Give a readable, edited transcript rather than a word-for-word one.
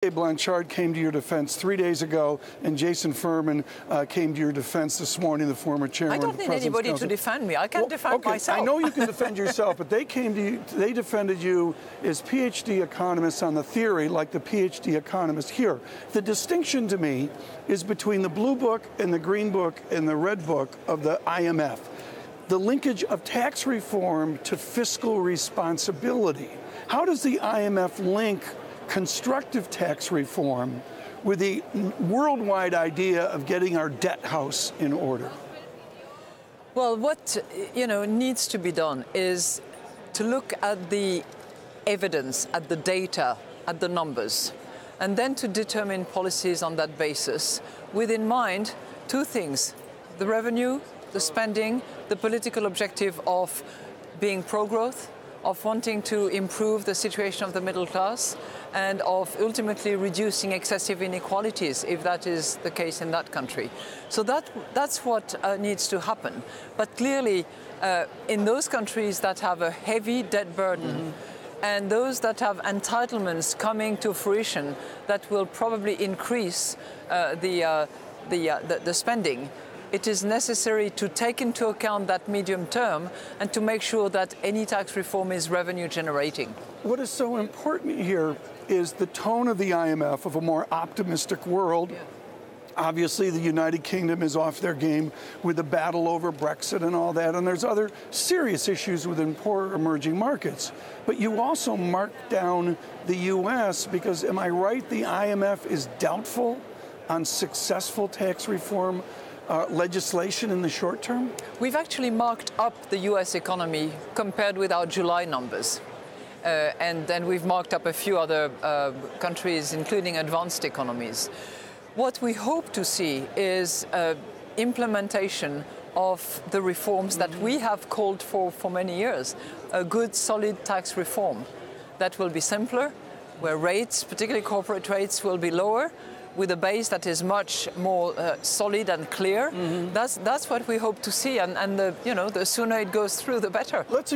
Blanchard came to your defense 3 days ago, and Jason Furman came to your defense this morning, the former chairman of the President's Council. I don't need anybody to defend me. I can defend myself. I know you can defend yourself, but they came to you, they defended you as PhD economists on the theory, like the PhD economist here. The distinction to me is between the blue book and the green book and the red book of the IMF. The linkage of tax reform to fiscal responsibility. How does the IMF link constructive tax reform with the worldwide idea of getting our debt house in order? Well, what needs to be done is to look at the evidence, at the data, at the numbers, and then to determine policies on that basis with in mind two things: the revenue, the spending, the political objective of being pro-growth, of wanting to improve the situation of the middle class, and of ultimately reducing excessive inequalities, if that is the case in that country. So that's what needs to happen. But clearly, in those countries that have a heavy debt burden, and those that have entitlements coming to fruition that will probably increase the spending, it is necessary to take into account that medium term and to make sure that any tax reform is revenue generating. What is so important here is the tone of the IMF of a more optimistic world. Yeah. Obviously, the United Kingdom is off their game with the battle over Brexit and all that, and there's other serious issues within poor emerging markets. But you also mark down the U.S. because, am I right, the IMF is doubtful on successful tax reform legislation in the short term? We've actually marked up the U.S. economy compared with our July numbers. And then we've marked up a few other countries, including advanced economies. What we hope to see is implementation of the reforms that we have called for many years. A good, solid tax reform that will be simpler, where rates, particularly corporate rates, will be lower, with a base that is much more solid and clear. That's what we hope to see, and the sooner it goes through, the better. Let's